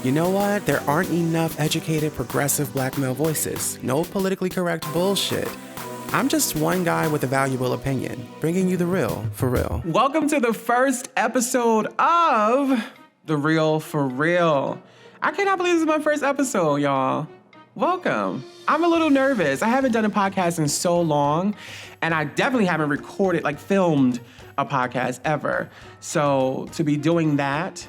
You know what? There aren't enough educated, progressive black male voices. No politically correct bullshit. I'm just one guy with a valuable opinion, bringing you the real for real. Welcome to the first episode of The Real for Real. I cannot believe this is my first episode, y'all. Welcome. I'm a little nervous. I haven't done a podcast in so long, and I definitely haven't recorded, filmed a podcast ever. So to be doing that,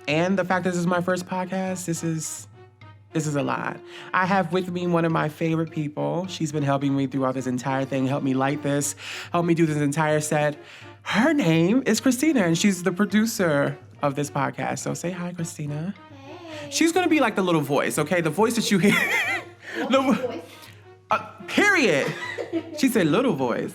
and the fact that this is my first podcast, this is a lot. I have with me one of my favorite people. She's been helping me throughout this entire thing, helped me light this, helped me do this entire set. Her name is Christina, and she's the producer of this podcast. So say hi, Christina. Hey. She's gonna be like the little voice, okay? The voice that you hear. Voice? Period. She said little voice.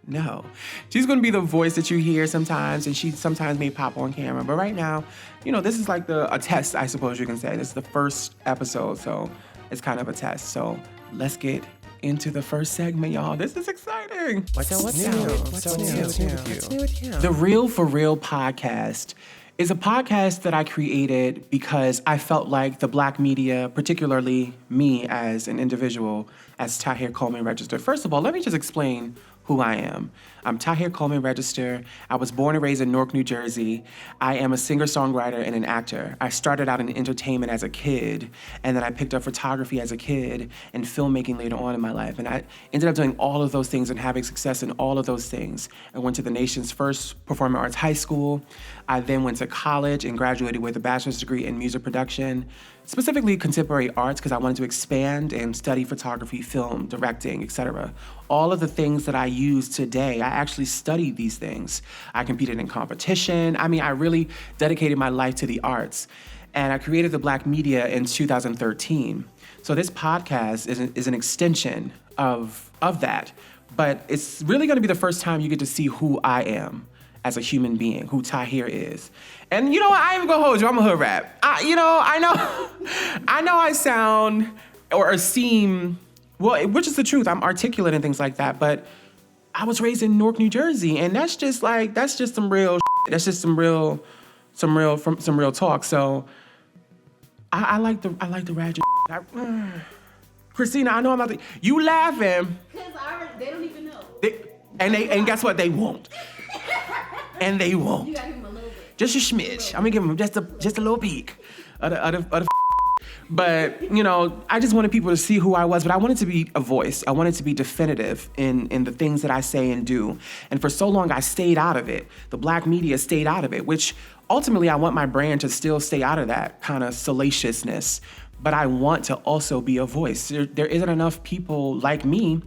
No. She's going to be the voice that you hear sometimes, and she sometimes may pop on camera. But right now, this is like a test, I suppose you can say. This is the first episode, so it's kind of a test. So let's get into the first segment, y'all. This is exciting. What's new with you? The Real for Real podcast is a podcast that I created because I felt like the Black media, particularly me as an individual, as Tahir Coleman registered. First of all, let me just explain who I am. I'm Tahir Coleman Register. I was born and raised in Newark, New Jersey. I am a singer-songwriter and an actor. I started out in entertainment as a kid, and then I picked up photography as a kid and filmmaking later on in my life. And I ended up doing all of those things and having success in all of those things. I went to the nation's first performing arts high school. I then went to college and graduated with a bachelor's degree in music production, specifically contemporary arts, because I wanted to expand and study photography, film, directing, etc. All of the things that I use today, I actually studied these things. I competed in competition. I really dedicated my life to the arts. And I created TheBLACKMedia in 2013. So this podcast is an extension of that. But it's really going to be the first time you get to see who I am as a human being, who Tahir is. And you know what? I ain't gonna hold you. I'm a hood rap. I know I sound or seem, well, which is the truth. I'm articulate and things like that, but I was raised in Newark, New Jersey, and that's just some real shit. That's just some real talk. So I like the ratchet shit. Christina, I know I'm not you laughing. Because they don't even know. And guess what? They won't. And they won't. You gotta give them a little bit. Just a smidge. I'm gonna give them just a little peek of the But, I just wanted people to see who I was, but I wanted to be a voice. I wanted to be definitive in the things that I say and do. And for so long, I stayed out of it. The Black media stayed out of it, which ultimately I want my brand to still stay out of that kind of salaciousness. But I want to also be a voice. There isn't enough people like me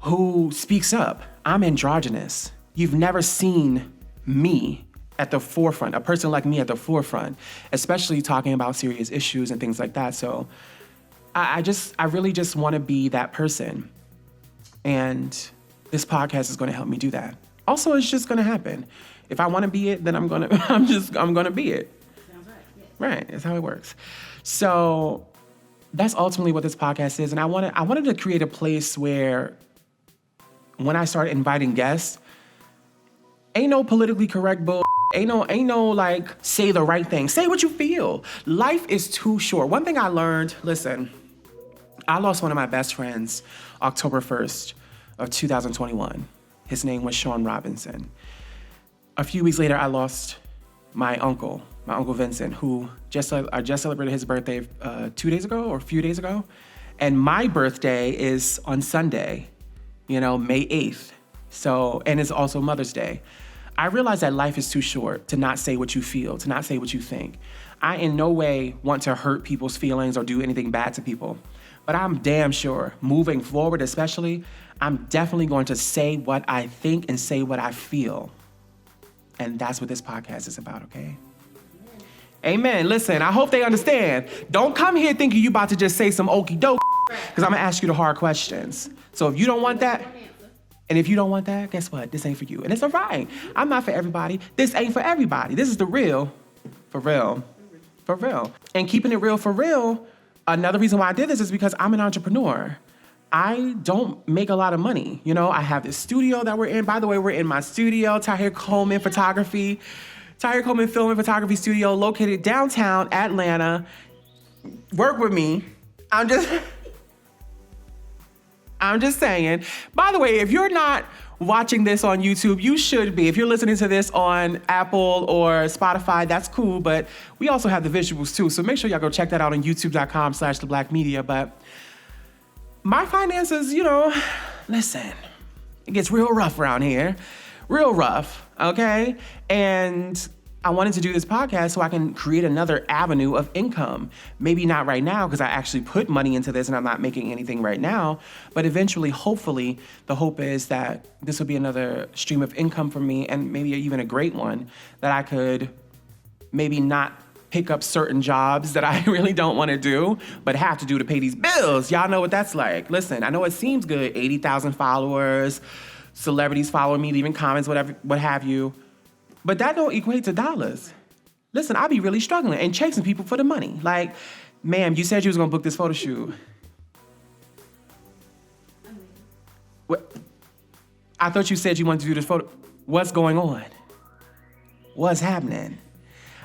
who speaks up. I'm androgynous. You've never seen me at the forefront, a person like me at the forefront, especially talking about serious issues and things like that. So I really just want to be that person. And this podcast is going to help me do that. Also, it's just going to happen. If I want to be it, then I'm going to be it. Sounds right. Yes. Right. That's how it works. So that's ultimately what this podcast is. And I wanted to create a place where when I started inviting guests, ain't no politically correct bull. Ain't no say the right thing. Say what you feel. Life is too short. One thing I learned, listen, I lost one of my best friends October 1st of 2021. His name was Sean Robinson. A few weeks later, I lost my uncle Vincent, who I just celebrated his birthday 2 days ago or a few days ago. And my birthday is on Sunday, May 8th. So, and it's also Mother's Day. I realize that life is too short to not say what you feel, to not say what you think. I in no way want to hurt people's feelings or do anything bad to people. But I'm damn sure, moving forward especially, I'm definitely going to say what I think and say what I feel. And that's what this podcast is about, okay? Amen. Listen, I hope they understand. Don't come here thinking you about to just say some okie doke, because I'm going to ask you the hard questions. So if you don't want that, and if you don't want that, guess what? This ain't for you. And it's all right. I'm not for everybody. This ain't for everybody. This is the real for real. For real. And keeping it real for real, another reason why I did this is because I'm an entrepreneur. I don't make a lot of money. I have this studio that we're in. By the way, we're in my studio, Tahir Coleman Photography. Tahir Coleman Film and Photography Studio, located downtown Atlanta. Work with me. I'm just saying. By the way, if you're not watching this on YouTube, you should be. If you're listening to this on Apple or Spotify, that's cool, but we also have the visuals too, so make sure y'all go check that out on youtube.com/TheBLACKMedia. But my finances, listen, it gets real rough around here. Real rough, okay? And I wanted to do this podcast so I can create another avenue of income. Maybe not right now, because I actually put money into this and I'm not making anything right now. But eventually, hopefully, the hope is that this will be another stream of income for me, and maybe even a great one, that I could maybe not pick up certain jobs that I really don't want to do, but have to do to pay these bills. Y'all know what that's like. Listen, I know it seems good, 80,000 followers, celebrities following me, leaving comments, whatever, what have you. But that don't equate to dollars. Listen, I be really struggling and chasing people for the money. Like, ma'am, you said you was gonna book this photo shoot. What? I thought you said you wanted to do this photo. What's going on? What's happening?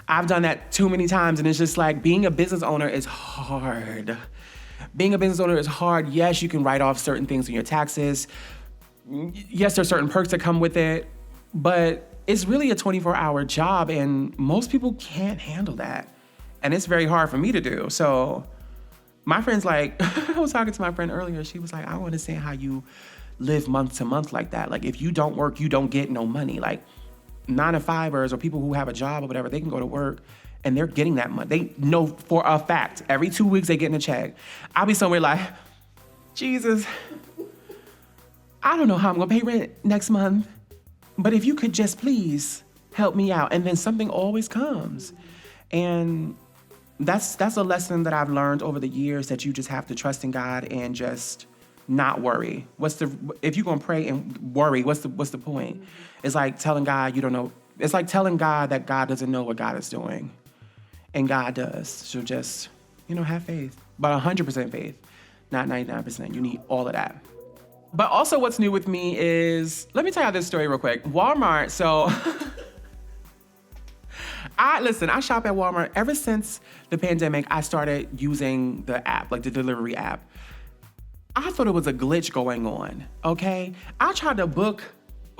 I've done that too many times, and it's just like, being a business owner is hard. Being a business owner is hard. Yes, you can write off certain things on your taxes. Yes, there's certain perks that come with it, but it's really a 24-hour job, and most people can't handle that. And it's very hard for me to do. So my friend's like, I was talking to my friend earlier. She was like, I don't understand how you live month to month like that. Like, if you don't work, you don't get no money. Like, 9-to-5ers or people who have a job or whatever, they can go to work and they're getting that money. They know for a fact, every 2 weeks they getting a check. I'll be somewhere like, Jesus, I don't know how I'm gonna pay rent next month. But if you could just please help me out. And then something always comes. And that's a lesson that I've learned over the years, that you just have to trust in God and just not worry. If you're gonna pray and worry, what's the point? It's like telling God you don't know. It's like telling God that God doesn't know what God is doing. And God does. So just, have faith. But 100% faith, not 99%. You need all of that. But also what's new with me is, let me tell you this story real quick. Walmart, so I shop at Walmart. Ever since the pandemic, I started using the app, like the delivery app. I thought it was a glitch going on, okay? I tried to book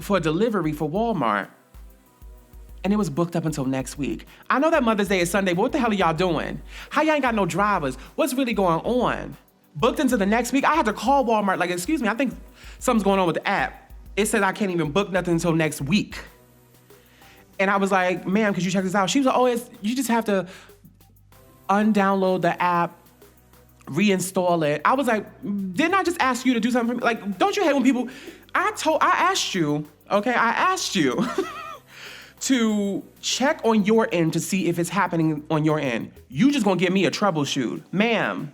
for delivery for Walmart, and it was booked up until next week. I know that Mother's Day is Sunday, but what the hell are y'all doing? How y'all ain't got no drivers? What's really going on? Booked into the next week. I had to call Walmart, like, excuse me, I think something's going on with the app. It said I can't even book nothing until next week. And I was like, ma'am, could you check this out? She was like, you just have to undownload the app, reinstall it. I was like, didn't I just ask you to do something for me? Like, don't you hate when people, I asked you to check on your end to see if it's happening on your end. You just gonna give me a troubleshoot. Ma'am,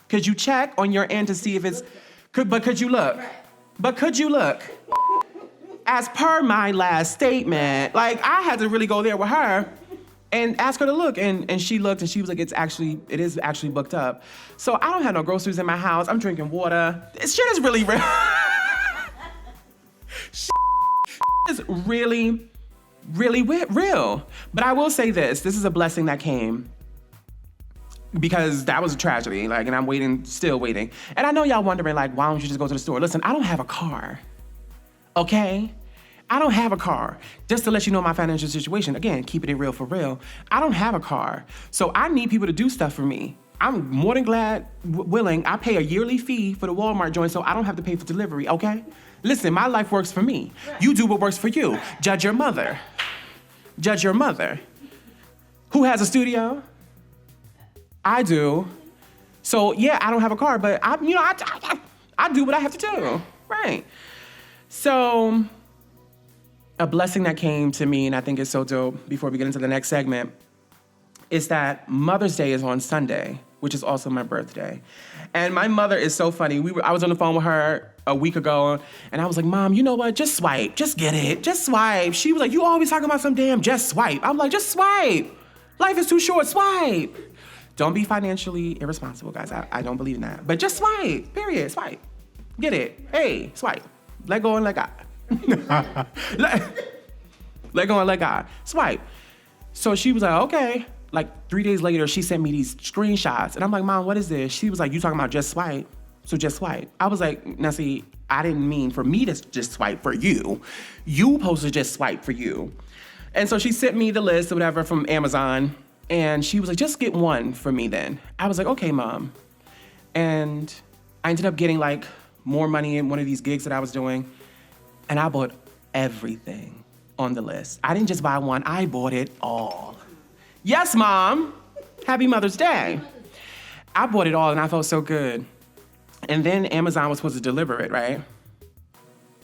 could you check on your end to see if it's, could you look? But could you look? As per my last statement, like, I had to really go there with her and ask her to look. And she looked and she was like, it is actually booked up. So I don't have no groceries in my house. I'm drinking water. This shit is really real. Shit is really, really real. But I will say this is a blessing that came, because that was a tragedy, like, and I'm still waiting. And I know y'all wondering, like, why don't you just go to the store? Listen, I don't have a car, okay? I don't have a car. Just to let you know my financial situation, again, keeping it real for real, I don't have a car. So I need people to do stuff for me. I'm more than glad, willing, I pay a yearly fee for the Walmart joint so I don't have to pay for delivery, okay? Listen, my life works for me. You do what works for you. Judge your mother. Judge your mother. Who has a studio? I do. So yeah, I don't have a car, but I do what I have to do, right? So a blessing that came to me, and I think it's so dope, before we get into the next segment, is that Mother's Day is on Sunday, which is also my birthday. And my mother is so funny. I was on the phone with her a week ago, and I was like, Mom, you know what? Just swipe. Just get it. Just swipe. She was like, you always talking about some damn just swipe. I'm like, just swipe. Life is too short. Swipe. Don't be financially irresponsible, guys. I don't believe in that. But just swipe. Period. Swipe. Get it. Hey, swipe. Let go and let God. Let go and let God. Swipe. So she was like, okay. Like 3 days later, she sent me these screenshots. And I'm like, Mom, what is this? She was like, you talking about just swipe? So just swipe. I was like, now see, I didn't mean for me to just swipe for you. You supposed to just swipe for you. And so she sent me the list or whatever from Amazon. And she was like, just get one for me then. I was like, okay, Mom. And I ended up getting like more money in one of these gigs that I was doing. And I bought everything on the list. I didn't just buy one, I bought it all. Yes, Mom. Happy Mother's Day. I bought it all and I felt so good. And then Amazon was supposed to deliver it, right?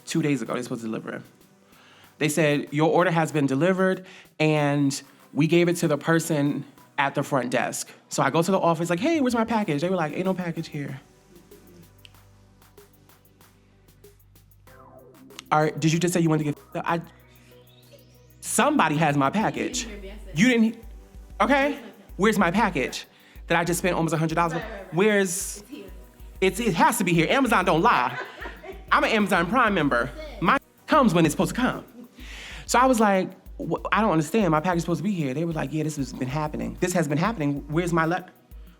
2 days ago, they were supposed to deliver it. They said, your order has been delivered and we gave it to the person at the front desk. So I go to the office like, hey, where's my package? They were like, ain't no package here. All right, did you just say you wanted to get, somebody has my package. You didn't, okay? Where's my package that I just spent almost $100 on? Where's, it has to be here. Amazon don't lie. I'm an Amazon Prime member. My comes when it's supposed to come. So I was like, I don't understand. My package is supposed to be here. They were like, yeah, this has been happening. This has been happening. Where's my letter?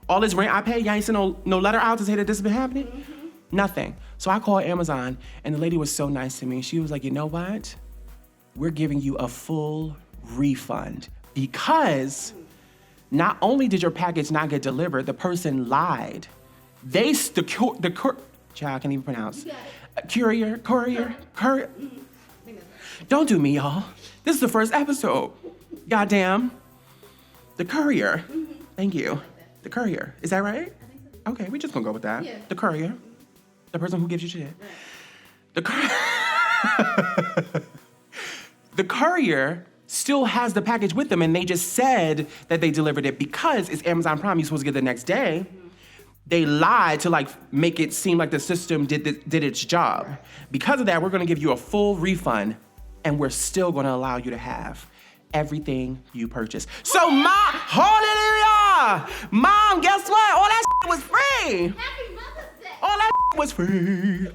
All this rent I pay, y'all ain't sent no letter out to say that this has been happening? Mm-hmm. Nothing. So I called Amazon, and the lady was so nice to me. She was like, you know what? We're giving you a full refund because not only did your package not get delivered, the person lied. Child, I can't even pronounce. Courier. Don't do me, y'all. This is the first episode. Goddamn. The courier. Thank you. The courier. Is that right? I think so. Okay, we just gonna go with that. Yeah. The courier. The person who gives you shit. Right. The courier still has the package with them, and they just said that they delivered it because it's Amazon Prime. You're supposed to get it the next day. Mm-hmm. They lied to like make it seem like the system did its job. Right. Because of that, we're gonna give you a full refund, and we're still gonna allow you to have everything you purchased. So, hallelujah! Mom, guess what? All that shit was free. Happy Mother's Day. All that shit was free.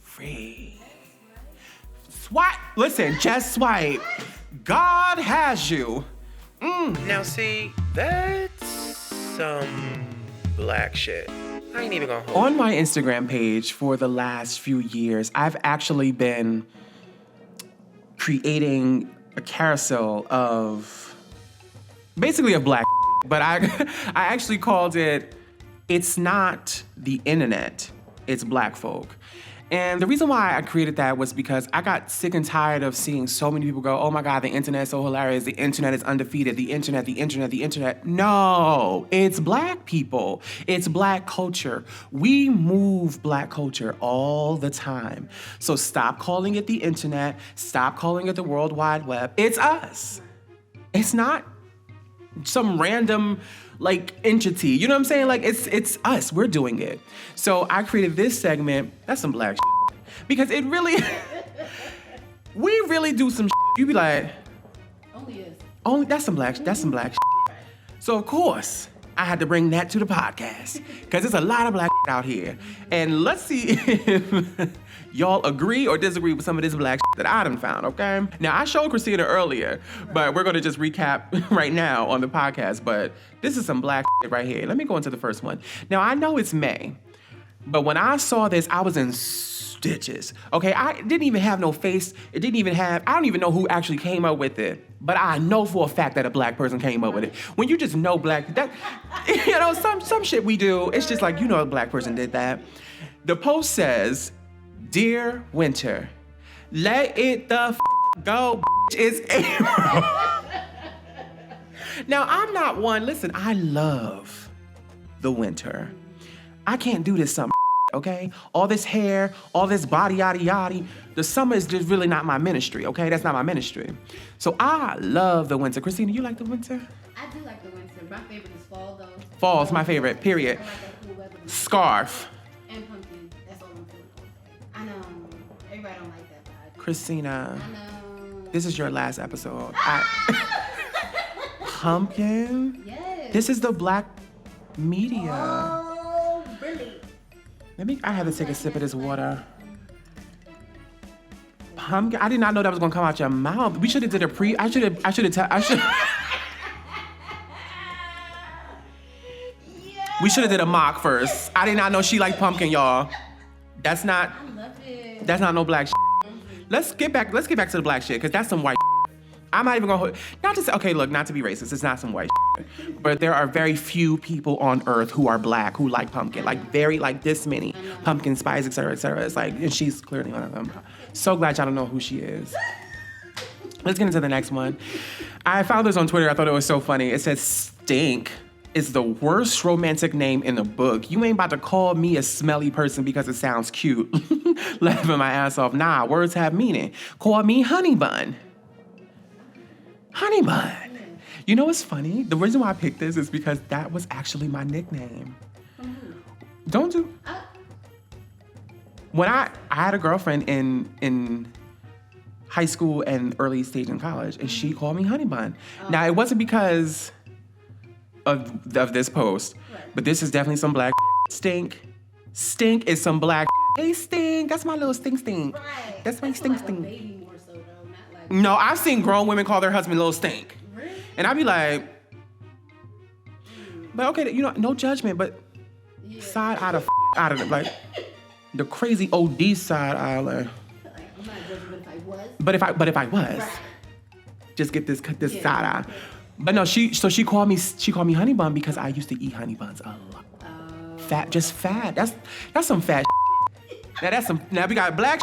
Free. Swipe. Listen, just swipe. God has you. Now see, that's some black shit. I ain't even gonna hold on my Instagram page for the last few years, I've actually been creating a carousel of basically of black, but I actually called it, it's not the internet, it's black folk. And the reason why I created that was because I got sick and tired of seeing so many people go, oh my God, the internet's so hilarious. The internet is undefeated. The internet. No, it's black people. It's black culture. We move black culture all the time. So stop calling it the internet. Stop calling it the World Wide Web. It's us. It's not some random like entity, you know what I'm saying? Like it's us, we're doing it. So I created this segment, that's some black shit. Because it really, we really do some shit. You be like, that's some black shit. So of course, I had to bring that to the podcast because there's a lot of black shit out here. And let's see if y'all agree or disagree with some of this black shit that I done found, okay? Now, I showed Christina earlier, but we're gonna just recap right now on the podcast, but this is some black shit right here. Let me go into the first one. Now, I know it's May, but when I saw this, I was in stitches, okay? I didn't even have no face. I don't even know who actually came up with it, but I know for a fact that a black person came up with it. When you just know black, that, you know, some shit we do, it's just like, you know, a black person did that. The post says, Dear Winter, let it the go, it's April. Now, I'm not one, listen, I love the winter. I can't do this summer, okay? All this hair, all this body, yada, yada. The summer is just really not my ministry, okay? That's not my ministry. So I love the winter. Christina, you like the winter? I do like the winter. My favorite is fall, though. Fall's my favorite, period. I like that cool weather. Scarf. And pumpkin. That's all I'm feeling. I know. Everybody don't like that, but I do. Christina, I know. this is your last episode. Pumpkin? Yes. This is the BLACKMedia. Oh, really? I have to take a sip of this water. pumpkin. I did not know that was gonna come out your mouth. We should have did a pre. I should. We should have did a mock first. I did not know she liked pumpkin, y'all. That's not. I love it. That's not no black shit. Let's get back to the black shit, because that's some white shit. I'm not even gonna, not to say, okay, look, not to be racist, it's not some white shit. But there are very few people on earth who are black, who like pumpkin. Like this many. Pumpkin spice, et cetera, et cetera. It's like, and she's clearly one of them. So glad y'all don't know who she is. Let's get into the next one. I found this on Twitter. I thought it was so funny. It says, stink is the worst romantic name in the book. You ain't about to call me a smelly person because it sounds cute. Laughing my ass off. Nah, words have meaning. Call me Honey Bun. Honey Bun. You know what's funny? The reason why I picked this is because that was actually my nickname. Don't do... When I had a girlfriend in high school and early stage in college, and she called me Honey Bun. Now, it wasn't because of this post, but this is definitely some black Stink. Stink is some black Hey, Stink. That's my little stink. Right. That's my stink. Baby more so, though, not like... No, I've seen grown women call their husband little stink. Really? And I'd be like, but okay, no judgment, but side out of it, like the crazy OD side eye, like. I'm not judging, but if I was. But if I was, right. Just get this side eye. But no, she called me Honey Bun because I used to eat honey buns a lot. Fat. That's some fat. Now we got black.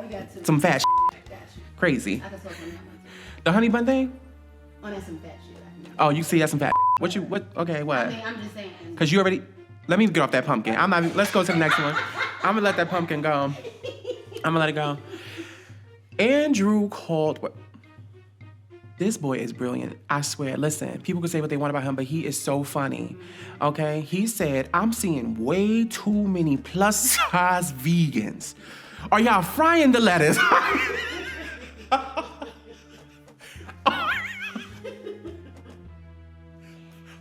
We got some fat. Gotcha. Crazy. I can talk on that one too. The honey bun thing. Oh, that's some fat shit. Oh, you see, that's some fat. Okay, what? I mean, I'm just saying. Because you already, let me get off that pumpkin. Let's go to the next one. I'm going to let that pumpkin go. I'm going to let it go. Andrew called, this boy is brilliant. I swear. Listen, people can say what they want about him, but he is so funny. Okay? He said, I'm seeing way too many plus-size vegans. Are y'all frying the lettuce?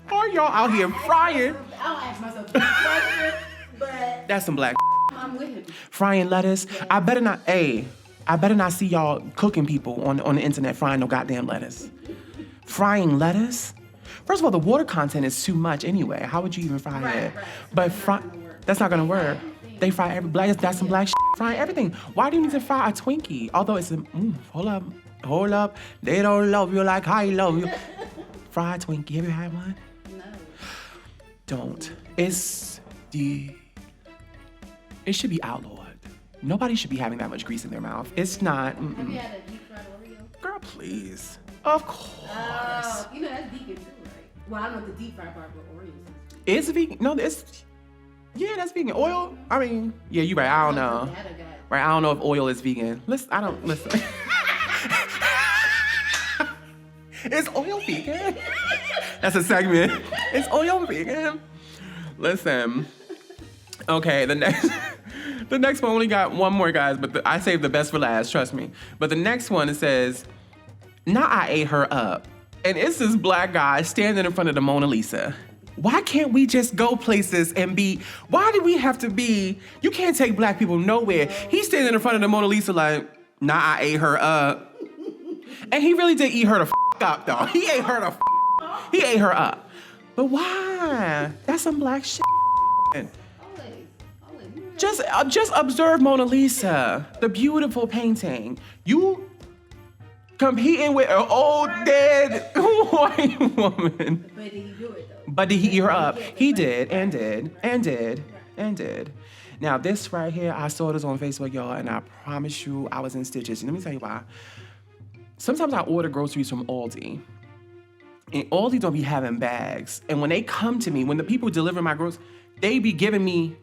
Are y'all out here frying? I don't ask myself that question, but that's some black. I'm with him. Frying lettuce. I better not see y'all cooking people on the internet frying no goddamn lettuce. Frying lettuce? First of all, the water content is too much anyway. How would you even fry it? Right. But that's not gonna work. They fry that's some black shit. Frying everything. Why do you need to fry a Twinkie? Although it's hold up. They don't love you like I love you. Fried Twinkie. Have you had one? No. Don't. It should be outlawed. Nobody should be having that much grease in their mouth. It's not. Have you had a deep fried Oreo? Girl, please. Of course. Oh, that's vegan too, right? Well, I don't know the deep fried part, but Oreos is vegan. No, that's vegan. Oil? I mean, yeah, you're right. I don't know. Right, I don't know if oil is vegan. Listen. Is oil vegan? That's a segment. Is oil vegan? Listen. Okay, the next one only got one more, guys, but I saved the best for last, trust me. But the next one, it says, now I ate her up. And it's this black guy standing in front of the Mona Lisa. Why can't we just go places and why do we have to be, you can't take black people nowhere. He's standing in front of the Mona Lisa like, nah, I ate her up. And he really did eat her the up, though. He ate her up. But why? That's some black shit. Just observe Mona Lisa, the beautiful painting. You competing with an old dead white woman. But did he do it though? But did he eat her up? He did, and did. Now this right here, I saw this on Facebook, y'all, and I promise you, I was in stitches. Let me tell you why. Sometimes I order groceries from Aldi, and Aldi don't be having bags. And when they come to me, when the people deliver my groceries, they be giving me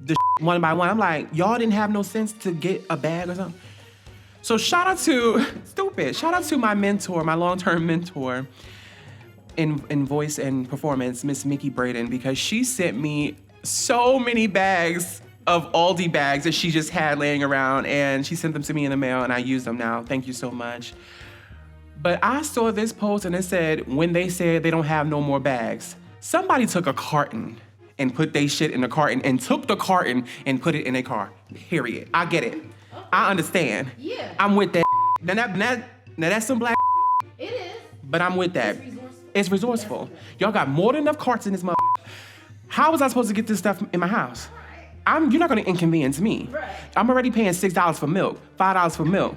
the one by one. I'm like, y'all didn't have no sense to get a bag or something. So shout out to my mentor, my long-term mentor in voice and performance, Miss Mickey Braden, because she sent me so many bags of Aldi bags that she just had laying around, and she sent them to me in the mail, and I use them now. Thank you so much. But I saw this post, and it said, when they said they don't have no more bags, somebody took a carton and put their shit in the carton and took the carton and put it in a car, period. I get it. Okay. I understand. Yeah. I'm with that. Now that's some black. It is. But I'm with that. It's resourceful. It's resourceful. Y'all got more than enough carts in this mother. How was I supposed to get this stuff in my house? Right. You're not gonna inconvenience me. Right. I'm already paying $6 for milk, $5 for milk.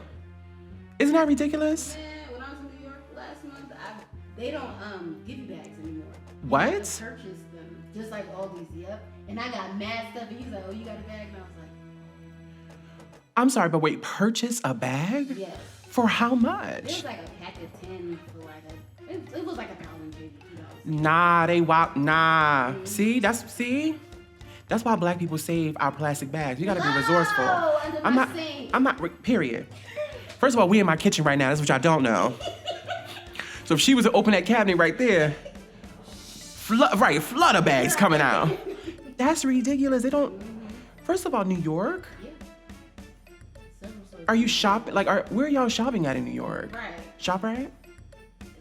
Isn't that ridiculous? Man, when I was in New York last month, they don't give you bags anymore. You What? have to purchase them, just like all these. Yep. And I got mad stuff, and he was like, "Oh, you got a bag?" And I was like, I'm sorry, but wait, purchase a bag? "Yes." For how It much? was like a pack of 10 for like it was like $1, maybe $2. Nah. That's why black people save our plastic bags. You gotta be resourceful. I'm not, period. First of all, we in my kitchen right now. That's what y'all don't know. So if she was to open that cabinet right there, flood of bags coming out. That's ridiculous. They don't, first of all, New York? Yeah. Are you shopping, where are y'all shopping at in New York? Right. ShopRite?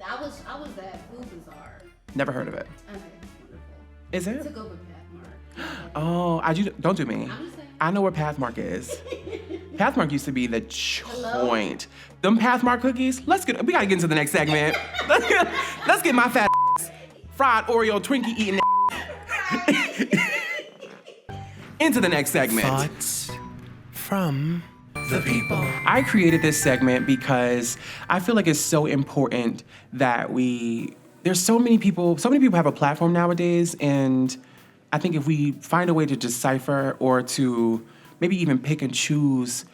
I was at Food Bazaar. Never heard of it. Okay, wonderful. Is it? I took over Pathmark. Oh, don't do me. I'm just saying. I know where Pathmark is. Pathmark used to be the joint. Them Pathmark cookies. We gotta get into the next segment. Let's get my fat fried Oreo Twinkie eating into the next segment. Thoughts from the people. I created this segment because I feel like it's so important that there's so many people have a platform nowadays, and I think if we find a way to decipher or to maybe even pick and choose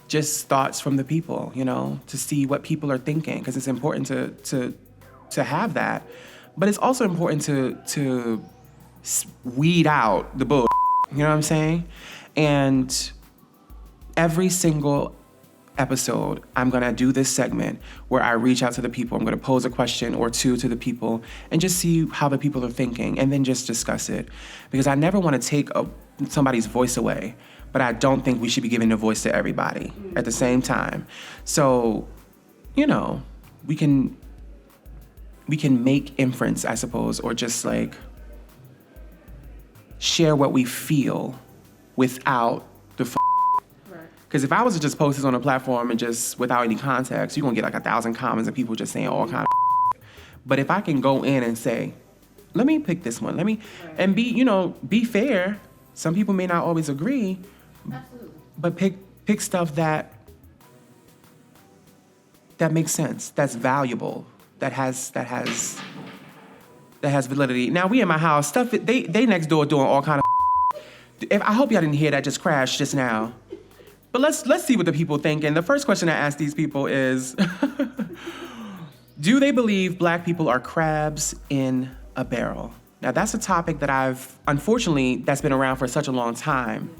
just thoughts from the people, to see what people are thinking, because it's important to have that. But it's also important to weed out the bull, you know what I'm saying? And every single episode, I'm gonna do this segment where I reach out to the people. I'm gonna pose a question or two to the people and just see how the people are thinking, and then just discuss it. Because I never wanna take somebody's voice away, but I don't think we should be giving a voice to everybody at the same time. So, we can make inference, I suppose, or just share what we feel without the because if I was to just post this on a platform and just without any context, you're gonna get 1,000 comments and people just saying all kind of But if I can go in and say, let me pick this one, and be fair. Some people may not always agree. Absolutely. But pick stuff that makes sense, that's valuable, that has validity. Now we in my house, stuff they next door doing all kind of I hope y'all didn't hear that just crashed just now. But let's see what the people think. And the first question I ask these people is do they believe black people are crabs in a barrel? Now that's a topic that that's been around for such a long time.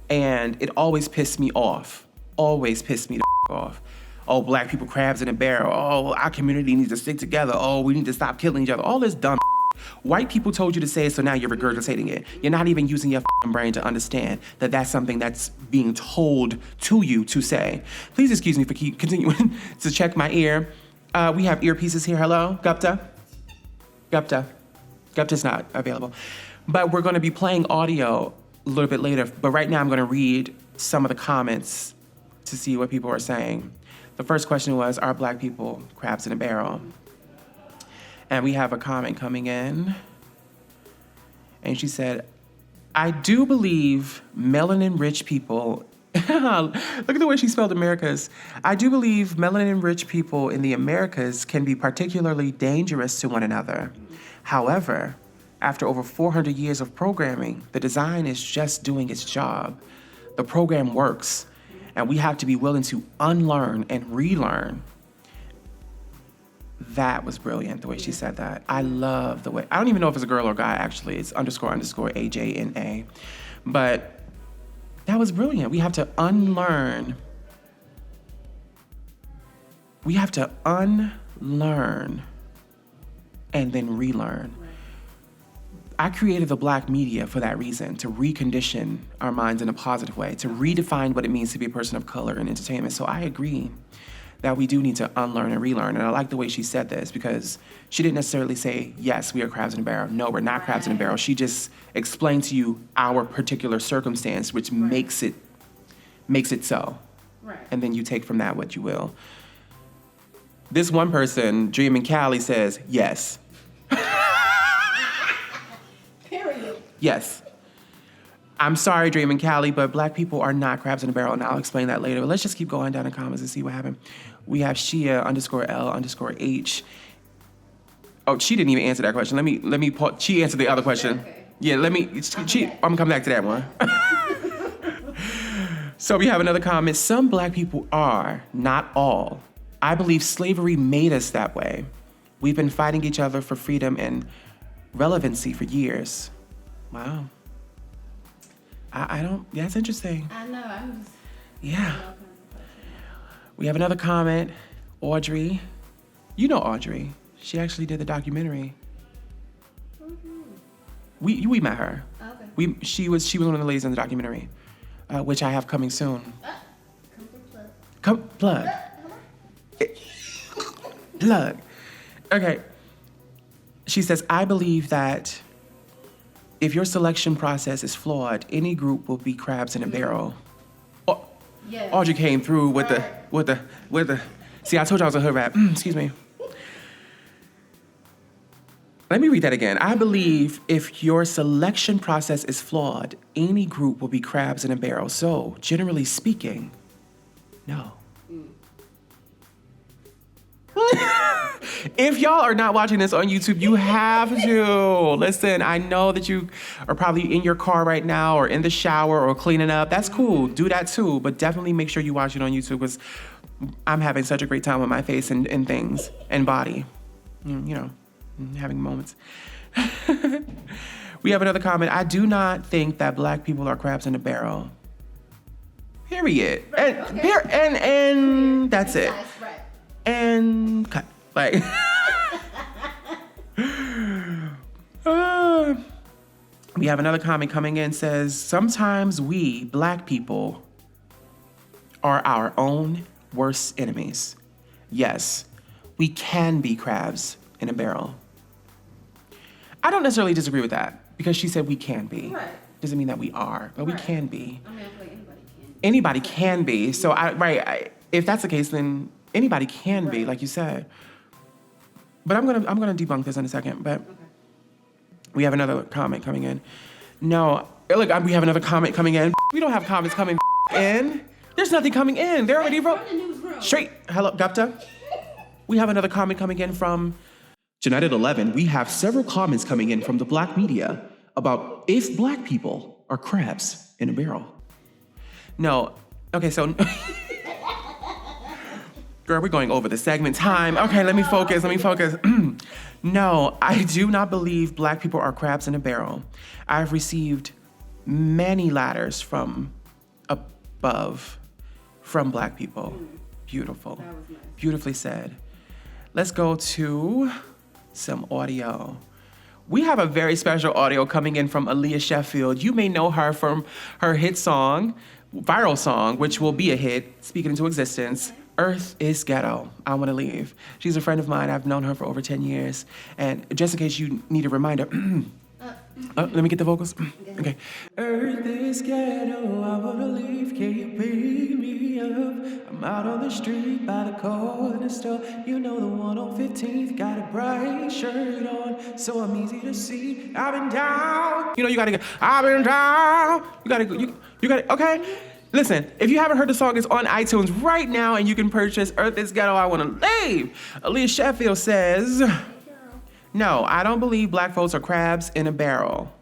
And it always pissed me off. Always pissed me the off. Oh, black people crabs in a barrel. Oh, our community needs to stick together. Oh, we need to stop killing each other. All this dumb White people told you to say it, so now you're regurgitating it. You're not even using your brain to understand that that's something that's being told to you to say. Please excuse me for continuing to check my ear. We have earpieces here. Hello, Gupta? Gupta's not available. But we're going to be playing audio a little bit later. But right now I'm going to read some of the comments to see what people are saying. The first question was, are black people crabs in a barrel? And we have a comment coming in. And she said, I do believe melanin-rich people, look at the way she spelled Americas. I do believe melanin-rich people in the Americas can be particularly dangerous to one another. However, after over 400 years of programming, the design is just doing its job. The program works, and we have to be willing to unlearn and relearn. That was brilliant, the way she said that. I love the way, I don't even know if it's a girl or guy, actually. It's __AJNA. But that was brilliant. We have to unlearn. We have to unlearn and then relearn. I created TheBLACKMedia for that reason, to recondition our minds in a positive way, to redefine what it means to be a person of color in entertainment. So I agree that we do need to unlearn and relearn. And I like the way she said this, because she didn't necessarily say, yes, we are crabs in a barrel. No, we're not crabs in a barrel. She just explained to you our particular circumstance, which makes it makes it so. Right. And then you take from that what you will. This one person, Dream and Cali, says yes. Period. Yes. I'm sorry, Dream and Cali, but black people are not crabs in a barrel, and I'll explain that later. But let's just keep going down in comments and see what happened. We have Shia_L_H. Oh, she didn't even answer that question. Let me pause. She answered the other question. Okay. Yeah, I'm gonna come back to that one. So we have another comment. Some black people are, not all. I believe slavery made us that way. We've been fighting each other for freedom and relevancy for years. Wow. I don't, that's interesting. I know, I'm just... Yeah. We have another comment. Audrey. You know Audrey. She actually did the documentary. Mm-hmm. We met her. Okay. She was one of the ladies in the documentary, which I have coming soon. Come through, plug. Plug. Okay. She says, I believe that if your selection process is flawed, any group will be crabs in a barrel. Oh, Yes. Audrey came through with the. See, I told you I was a hood rat. Excuse me. Let me read that again. I believe if your selection process is flawed, any group will be crabs in a barrel. So, generally speaking, no. If y'all are not watching this on YouTube, you have to. Listen, I know that you are probably in your car right now or in the shower or cleaning up. That's cool. Do that too. But definitely make sure you watch it on YouTube because I'm having such a great time with my face and things and body. You know, having moments. We have another comment. I do not think that black people are crabs in a barrel. Period. Right, okay. And that's it. Nice, right. And cut. Like, we have another comment coming in, says, sometimes we, black people, are our own worst enemies. Yes, we can be crabs in a barrel. I don't necessarily disagree with that because she said we can be. Right. Doesn't mean that we are, but we Right. can be. I mean, I feel like anybody can. Anybody can be. So if that's the case, then anybody can be, Right. like you said. But I'm gonna debunk this in a second. But Okay. we have another comment coming in. No, look, we have another comment coming in. We don't have comments coming in. There's nothing coming in. They already wrote From the newsroom. straight. Hello, Gupta. We have another comment coming in from United 11. We have several comments coming in from TheBLACKMedia about if black people are crabs in a barrel. No. Okay, so girl, we're going over the segment time. Okay, let me focus. No, I do not believe black people are crabs in a barrel. I've received many ladders from above from black people. Beautiful. That was nice. Beautifully said. Let's go to some audio. We have a very special audio coming in from Aaliyah Sheffield. You may know her from her hit song, viral song, which will be a hit, speaking into existence, Earth is Ghetto, I Want to Leave. She's a friend of mine. I've known her for over 10 years. And just in case you need a reminder, let me get the vocals. Okay. Earth is ghetto, I want to leave. Can you pick me up? I'm out on the street by the corner store. You know the one on 15th, got a bright shirt on, so I'm easy to see. I've been down. You know, you got to go, I've been down. You got to go, you got to, okay? Listen, if you haven't heard the song, it's on iTunes right now, and you can purchase Earth is Ghetto, I Want to Leave. Aaliyah Sheffield says, no, I don't believe black folks are crabs in a barrel.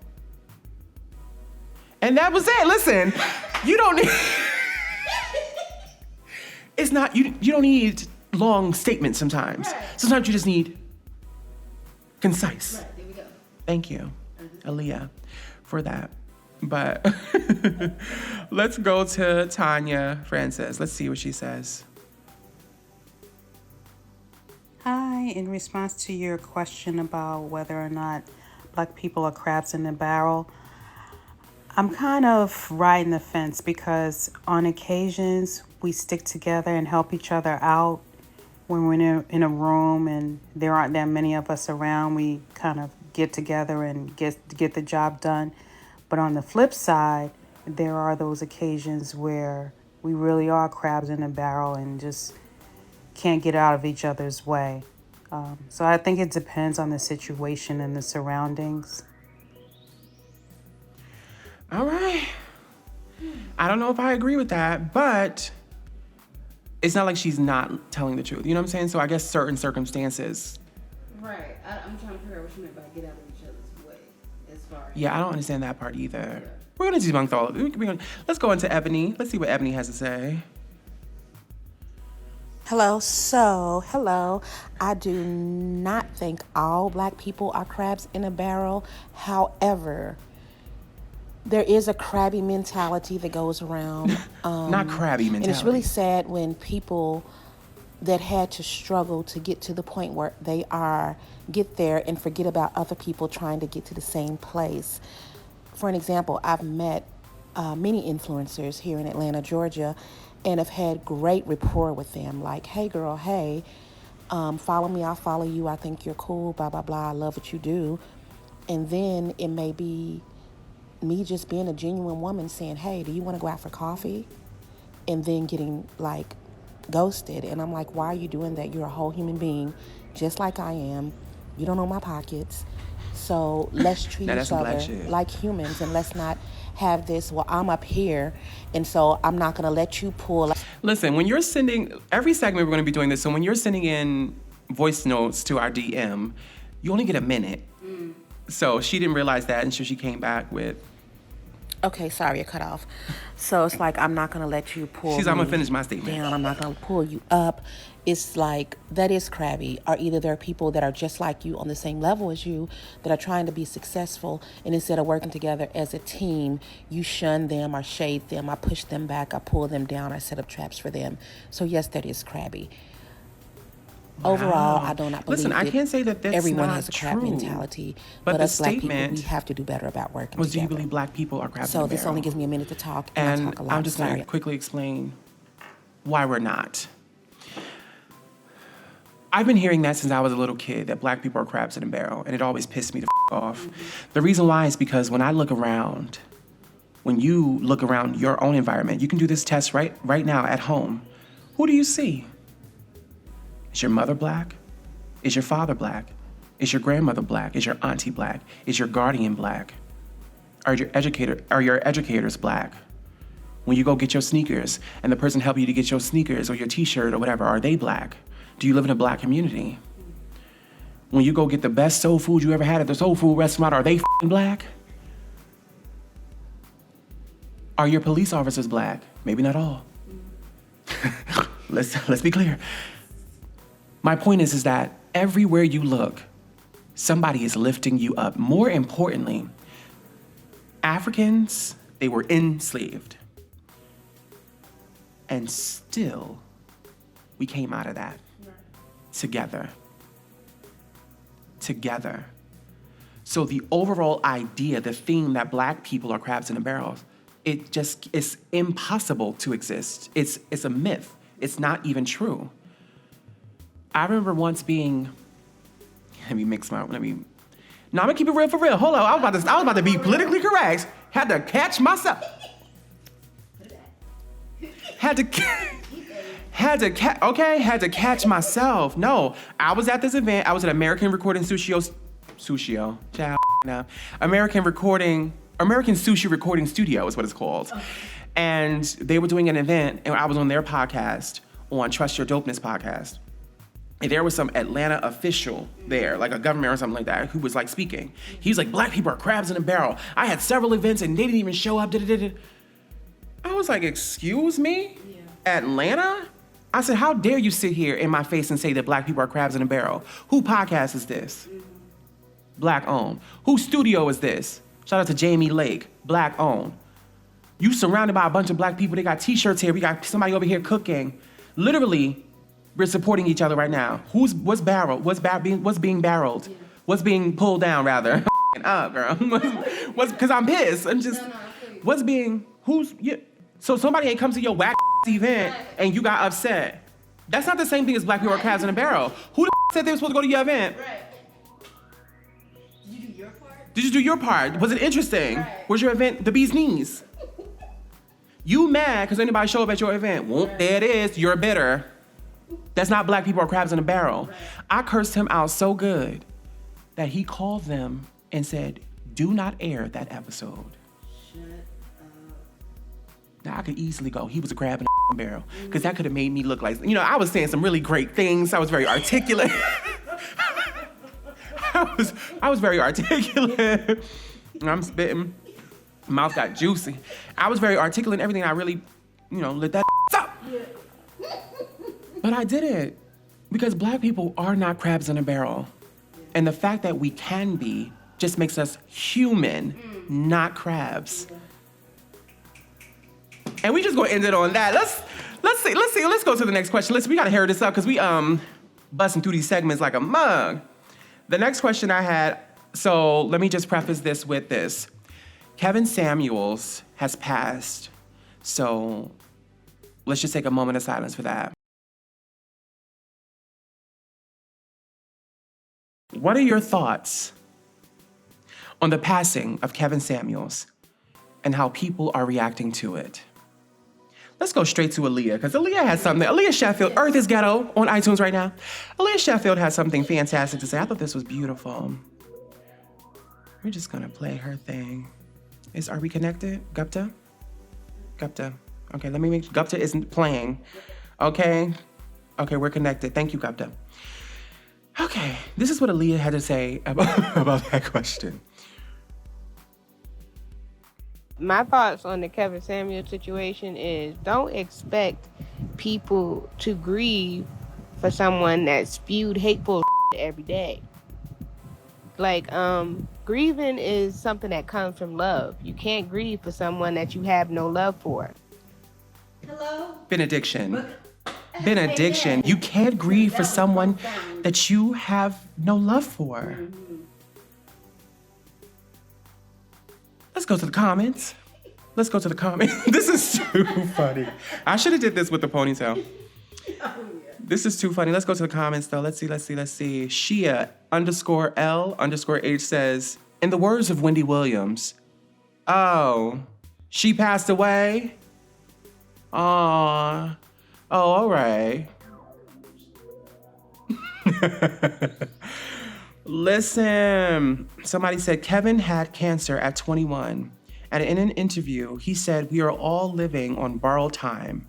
And that was it. Listen, you don't need... It's not, you don't need long statements sometimes. Right. Sometimes you just need concise. Right, there we go. Thank you, Aaliyah, for that. But let's go to Tanya Francis. Let's see what she says. Hi, in response to your question about whether or not black people are crabs in a barrel, I'm kind of riding the fence because on occasions we stick together and help each other out. When we're in a room and there aren't that many of us around, we kind of get together and get the job done. But on the flip side, there are those occasions where we really are crabs in a barrel and just can't get out of each other's way. So I think it depends on the situation and the surroundings. All right. I don't know if I agree with that, but it's not like she's not telling the truth. You know what I'm saying? So I guess certain circumstances. Right. I'm trying to figure out what you meant by get out of each other's way as far as. Yeah, I don't understand that part either. Yeah. We're going to debunk all of it. Let's go into Ebony. Let's see what Ebony has to say. Hello. I do not think all black people are crabs in a barrel. However, there is a crabby mentality that goes around. Not crabby mentality. And it's really sad when people that had to struggle to get to the point where they are, get there and forget about other people trying to get to the same place. For an example, I've met many influencers here in Atlanta, Georgia, and have had great rapport with them. Like, hey girl, hey, follow me, I'll follow you, I think you're cool, blah, blah, blah, I love what you do. And then it may be me just being a genuine woman saying, hey, do you want to go out for coffee? And then getting like ghosted. And I'm like, why are you doing that? You're a whole human being, just like I am. You don't know my pockets. So let's treat each other like humans, and let's not have this, well, I'm up here, and so I'm not going to let you pull. Listen, when you're sending, every segment we're going to be doing this, so when you're sending in voice notes to our DM, you only get a minute. So she didn't realize that, and so she came back with, okay, sorry, I cut off. So it's like, I'm not going to let you pull I'm going to finish my statement. Down. I'm not going to pull you up. It's like, that is crabby. Or either there are people that are just like you on the same level as you that are trying to be successful, and instead of working together as a team, you shun them or shade them. I push them back. I pull them down. I set up traps for them. So yes, that is crabby. Wow. Overall, I do not believe I can't say that that's everyone not has a crab true. mentality. But the us black statement people, we have to do better about working was, together. do you believe black people are crabs in a So barrel? this only gives me a minute to talk, and I talk a lot. I'm just going to quickly explain why we're not. I've been hearing that since I was a little kid, that black people are crabs in a barrel, and it always pissed me the off. Mm-hmm. The reason why is because when I look around, when you look around your own environment, you can do this test right now at home. Who do you see? Is your mother black? Is your father black? Is your grandmother black? Is your auntie black? Is your guardian black? Are your educators black? When you go get your sneakers and the person helping you to get your sneakers or your t-shirt or whatever, are they black? Do you live in a black community? When you go get the best soul food you ever had at the soul food restaurant, are they f***ing black? Are your police officers black? Maybe not all. Let's be clear. My point is that everywhere you look, somebody is lifting you up. More importantly, Africans, they were enslaved. And still, we came out of that together. So the overall idea, the theme that black people are crabs in a barrel, it's impossible to exist. It's a myth. It's not even true. I remember once being, I'm gonna keep it real for real. Hold on, I was about to be politically correct. Had to catch myself. Had to catch myself. No, I was at this event. I was at American Sushi Recording Studio is what it's called. Okay. And they were doing an event, and I was on their podcast, on Trust Your Dopeness podcast. And there was some Atlanta official there, like a government or something like that, who was like speaking. He was like, black people are crabs in a barrel. I had several events and they didn't even show up. I was like, excuse me? Yeah. Atlanta? I said, how dare you sit here in my face and say that black people are crabs in a barrel? Who podcast is this? Mm-hmm. Black owned. Whose studio is this? Shout out to Jamie Lake, black owned. You surrounded by a bunch of black people. They got t-shirts here. We got somebody over here cooking. Literally, we're supporting each other right now. What's being barreled? Yeah. What's being pulled down, rather? Up, girl. Because I'm pissed. I'm just, so somebody ain't come to your whack event and you got upset. That's not the same thing as black people are crabs in a barrel. Who the said they were supposed to go to your event? Right. Did you do your part? Did you do your part? Was it interesting? Right. Was your event the bee's knees? You mad because anybody show up at your event. Whoop, there it is. You're bitter. That's not black people are crabs in a barrel. Right. I cursed him out so good that he called them and said, do not air that episode. Shut up. Now, I could easily go, he was a crab in a barrel. Because that could have made me look like, I was saying some really great things. I was very articulate. I was very articulate. I'm spitting. Mouth got juicy. I was very articulate in everything. I really, lit that up. Yeah. But I didn't. Because black people are not crabs in a barrel. And the fact that we can be just makes us human, not crabs. And we just gonna end it on that. Let's see. Let's go to the next question. We gotta hurry this up because we busting through these segments like a mug. The next question I had, so let me just preface this with this. Kevin Samuels has passed, so let's just take a moment of silence for that. What are your thoughts on the passing of Kevin Samuels and how people are reacting to it? Let's go straight to Aaliyah, because Aaliyah has something. Aaliyah Sheffield, Earth is Ghetto on iTunes right now. Aaliyah Sheffield has something fantastic to say. I thought this was beautiful. We're just gonna play her thing. Are we connected? Gupta? Okay, let me make sure. Gupta isn't playing. Okay, we're connected. Thank you, Gupta. Okay, this is what Aaliyah had to say about that question. My thoughts on the Kevin Samuels situation is don't expect people to grieve for someone that spewed hateful every day. Like, grieving is something that comes from love. You can't grieve for someone that you have no love for. Hello? Benediction. You can't grieve for someone that you have no love for. Let's go to the comments. This is too funny. I should have did this with the ponytail. This is too funny. Let's go to the comments though. Let's see. Shia _L_H says, in the words of Wendy Williams, oh, she passed away? Aww. Oh, all right. Listen, somebody said Kevin had cancer at 21. And in an interview, he said, we are all living on borrowed time.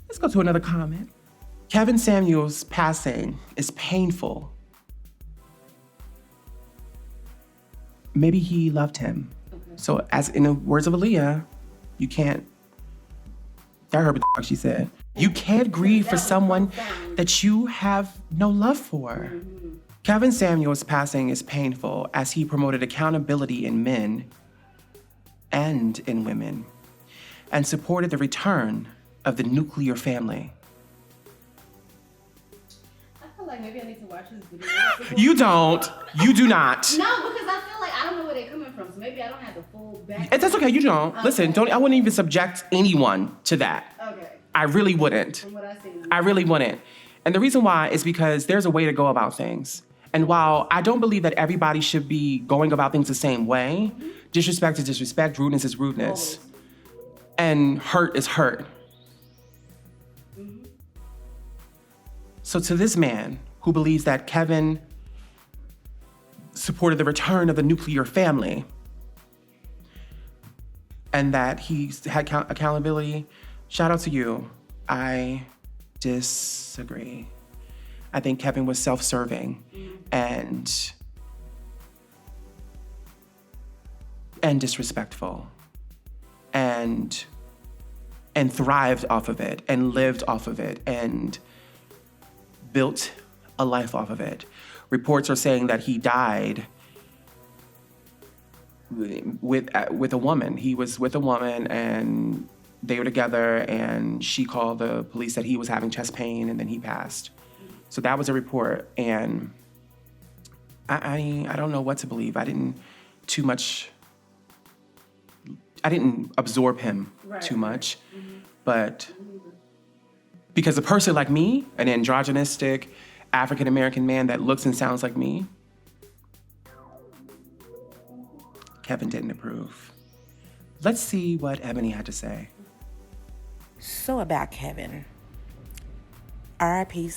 Let's go to another comment. Kevin Samuels' passing is painful. Maybe he loved him. Okay. So as in the words of Aaliyah, you can't, that heard what she said. You can't grieve for someone that you have no love for. Mm-hmm. Kevin Samuels' passing is painful as he promoted accountability in men and in women and supported the return of the nuclear family. I feel like maybe I need to watch this video. You don't. You do not. No, because I feel like I don't know where they're coming from, so maybe I don't have the full back. That's okay, you don't. Okay. Listen, I wouldn't even subject anyone to that. Okay. I really wouldn't. From what I've seen. I really wouldn't. And the reason why is because there's a way to go about things. And while I don't believe that everybody should be going about things the same way, disrespect is disrespect, rudeness is rudeness, and hurt is hurt. So to this man who believes that Kevin supported the return of the nuclear family and that he had accountability, shout out to you. I disagree. I think Kevin was self-serving and disrespectful and thrived off of it and lived off of it and built a life off of it. Reports are saying that he died with a woman. He was with a woman and they were together and she called the police that he was having chest pain and then he passed. So that was a report, and I don't know what to believe. I didn't absorb him too much, but because a person like me, an androgynistic African-American man that looks and sounds like me, Kevin didn't approve. Let's see what Ebony had to say. So about Kevin. R.I.P.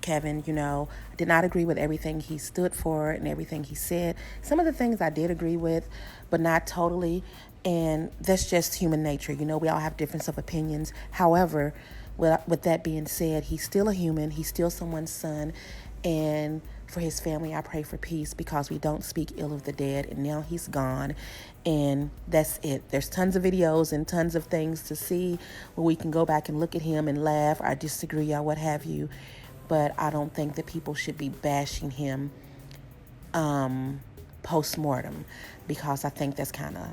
Kevin, I did not agree with everything he stood for and everything he said. Some of the things I did agree with, but not totally. And that's just human nature. We all have difference of opinions. However, with that being said, he's still a human. He's still someone's son. And for his family, I pray for peace because we don't speak ill of the dead. And now he's gone. And that's it. There's tons of videos and tons of things to see where we can go back and look at him and laugh or disagree or what have you. But I don't think that people should be bashing him post-mortem because I think that's kind of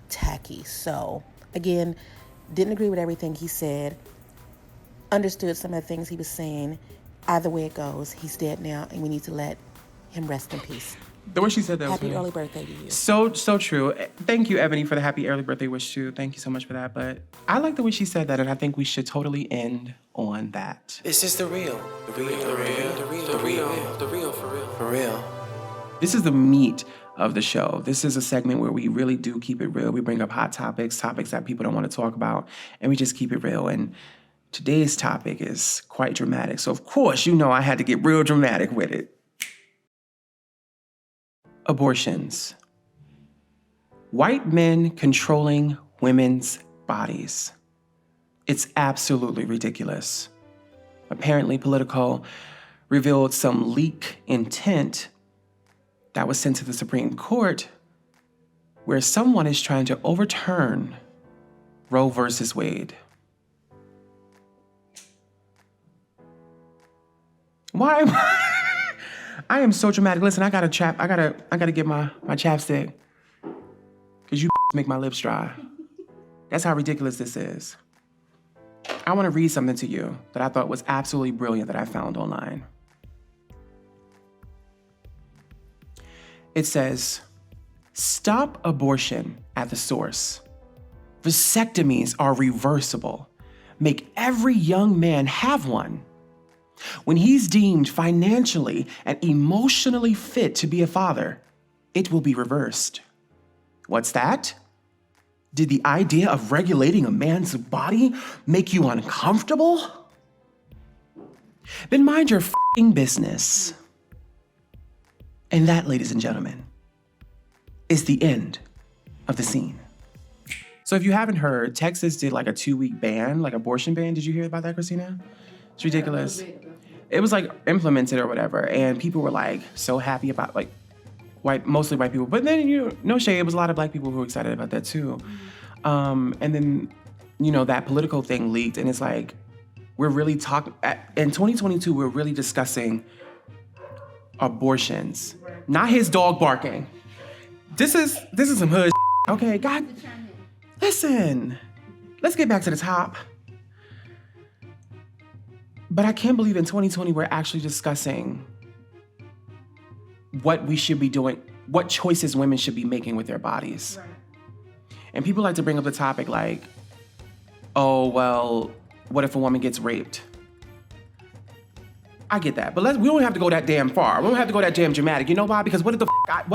tacky. So, again, didn't agree with everything he said. Understood some of the things he was saying. Either way it goes, he's dead now, and we need to let him rest in peace. The way she said that was Happy early birthday to you. So true. Thank you, Ebony, for the happy early birthday wish too. Thank you so much for that. But I like the way she said that, and I think we should totally end on that. This is the real. The real for real. This is the meat of the show. This is a segment where we really do keep it real. We bring up hot topics that people don't want to talk about, and we just keep it real. And today's topic is quite dramatic. So, of course, I had to get real dramatic with it. Abortions. White men controlling women's bodies. It's absolutely ridiculous. Apparently, Politico revealed some leak intent that was sent to the Supreme Court where someone is trying to overturn Roe versus Wade. Why am I am so dramatic. Listen, I gotta get my chapstick. Cause you make my lips dry. That's how ridiculous this is. I wanna read something to you that I thought was absolutely brilliant that I found online. It says, stop abortion at the source. Vasectomies are reversible. Make every young man have one. When he's deemed financially and emotionally fit to be a father, it will be reversed. What's that? Did the idea of regulating a man's body make you uncomfortable? Then mind your f***ing business. And that, ladies and gentlemen, is the end of the scene. So if you haven't heard, Texas did like a 2-week ban, like abortion ban. Did you hear about that, Christina? It's ridiculous. It was like implemented or whatever, and people were like so happy about like mostly white people. But then no shade, it was a lot of black people who were excited about that too. And then that political thing leaked, and it's like we're really talking in 2022. We're really discussing abortions, not his dog barking. This is some hood. Okay, God, listen. Let's get back to the top. But I can't believe in 2020 we're actually discussing what we should be doing, what choices women should be making with their bodies. Right. And people like to bring up the topic like, oh, well, what if a woman gets raped? I get that, but we don't have to go that damn far. We don't have to go that damn dramatic. You know why? Because what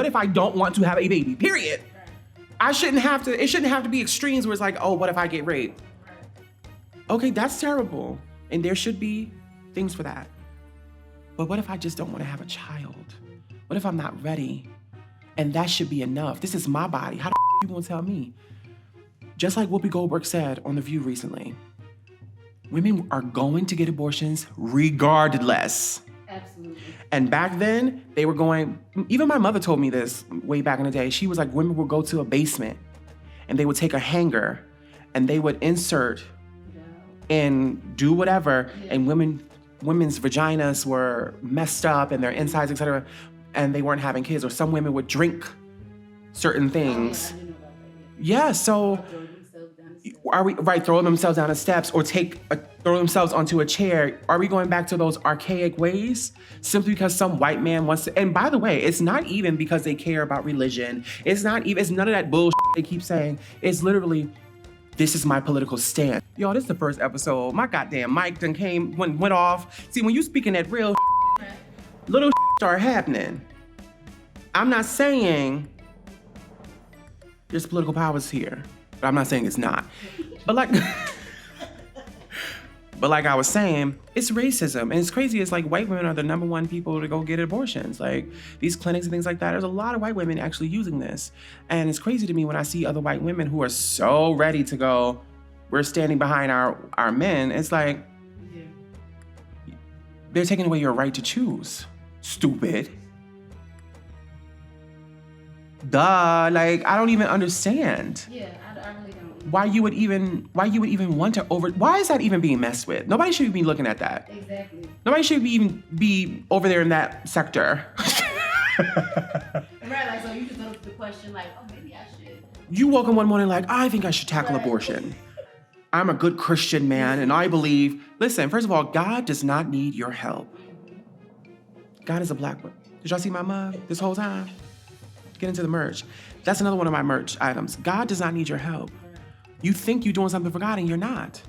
if I don't want to have a baby? Period. Right. It shouldn't have to be extremes where it's like, oh, what if I get raped? Right. Okay, that's terrible. And there should be things for that. But what if I just don't want to have a child? What if I'm not ready? And that should be enough. This is my body. How the you gonna tell me? Just like Whoopi Goldberg said on The View recently, women are going to get abortions regardless. Absolutely. And back then, they were going, even my mother told me this way back in the day. She was like, women would go to a basement and they would take a hanger and they would insert and do whatever, and women's vaginas were messed up and their insides, etc., and they weren't having kids. Or some women would drink certain things. Yeah, so are we throwing themselves down the steps or throw themselves onto a chair? Are we going back to those archaic ways simply because some white man wants to? And by the way, it's not even because they care about religion. It's none of that bullshit they keep saying. It's literally, this is my political stand. Y'all, this is the first episode. My goddamn mic done went off. See, when you speaking that real little start happening. I'm not saying there's political powers here. But I'm not saying it's not. But like I was saying, it's racism. And it's crazy. It's like white women are the number one people to go get abortions. Like these clinics and things like that. There's a lot of white women actually using this. And it's crazy to me when I see other white women who are so ready to go, we're standing behind our men. It's like, they're taking away your right to choose. Stupid. Duh, like, I don't even understand. Yeah, I really don't. Why you would even want to why is that even being messed with? Nobody should be looking at that. Exactly. Nobody should even be over there in that sector. Right, like, so you just ask the question like, oh, maybe I should. You woke up one morning like, I think I should tackle abortion. I'm a good Christian man and I believe, listen, first of all, God does not need your help. God is a black one. Did y'all see my mug this whole time? Get into the merch. That's another one of my merch items. God does not need your help. You think you're doing something for God and you're not.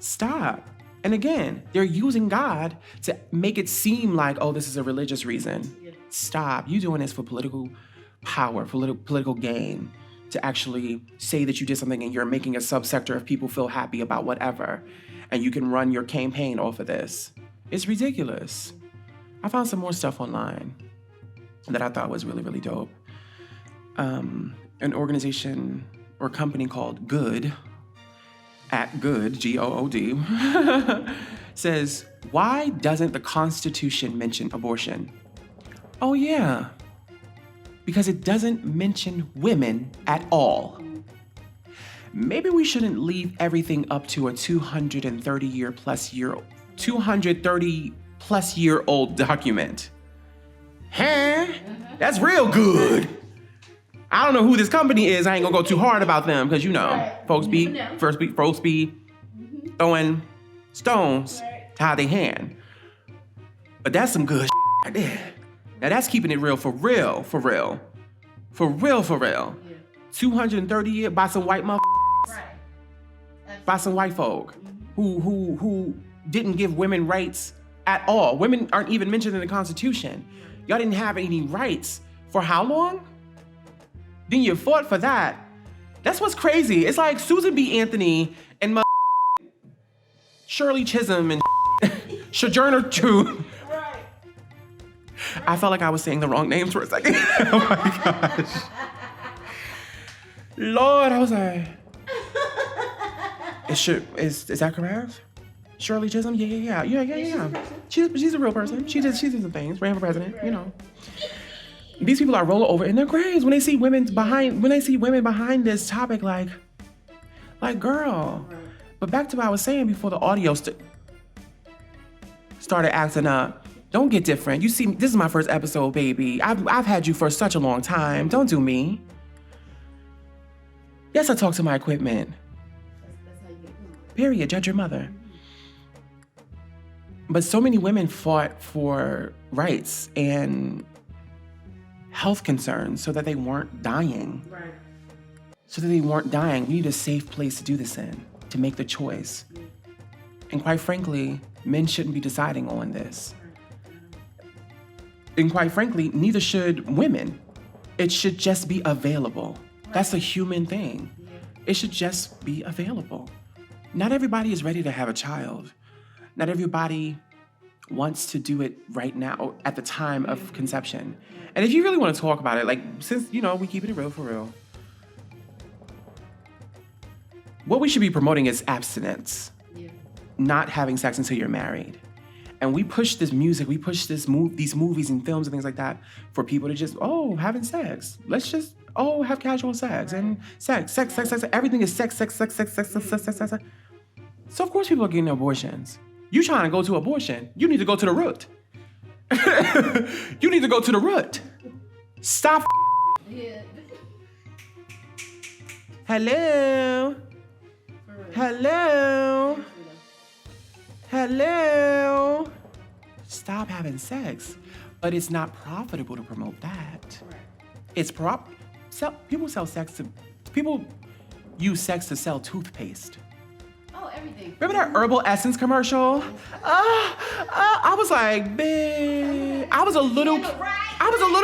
Stop. And again, they're using God to make it seem like, oh, this is a religious reason. Stop. You're doing this for political power, political gain, to actually say that you did something and you're making a subsector of people feel happy about whatever. And you can run your campaign off of this. It's ridiculous. I found some more stuff online that I thought was really, really dope. An organization or company called Good, at Good, G-O-O-D, says, why doesn't the Constitution mention abortion? Oh yeah, because it doesn't mention women at all. Maybe we shouldn't leave everything up to a 230 plus year old document. Huh? That's real good. I don't know who this company is. I ain't gonna go too hard about them because folks be throwing stones to how they hand. But that's some good right there. Now that's keeping it real for real. 230 years by some white motherfuckers. By some white folk who didn't give women rights at all. Women aren't even mentioned in the Constitution. Y'all didn't have any rights for how long? Then you fought for that. That's what's crazy. It's like Susan B. Anthony and Shirley Chisholm and Sojourner Truth. Right. I felt like I was saying the wrong names for a second. Oh my gosh. Lord, I was like, is that correct? Shirley Chisholm? Yeah. She's a real person. She did some things. Ran for president, These people are rolling over in their graves when they see women behind this topic, like girl. But back to what I was saying before the audio started acting up. Don't get different. You see, this is my first episode, baby. I've had you for such a long time. Don't do me. Yes, I talk to my equipment. That's how you get going. Period. Judge your mother. But so many women fought for rights and health concerns so that they weren't dying. Right. So that they weren't dying. We need a safe place to do this in, to make the choice. And quite frankly, men shouldn't be deciding on this. And quite frankly, neither should women. It should just be available. That's a human thing. It should just be available. Not everybody is ready to have a child. Not everybody wants to do it right now at the time of conception. And if you really want to talk about it, like, since, we keep it real for real, what we should be promoting is abstinence, not having sex until you're married. And we push this music, we push these movies and films and things like that for people to just, having sex. Let's just, have casual sex and sex. Everything is sex. So of course people are getting abortions. You trying to go to abortion, you need to go to the root. You need to go to the root. Stop. Yeah. Hello. Stop having sex. But it's not profitable to promote that. Right. It's people use sex to sell toothpaste. Oh, everything. Remember that Herbal Essence commercial? I was like, babe. I was a little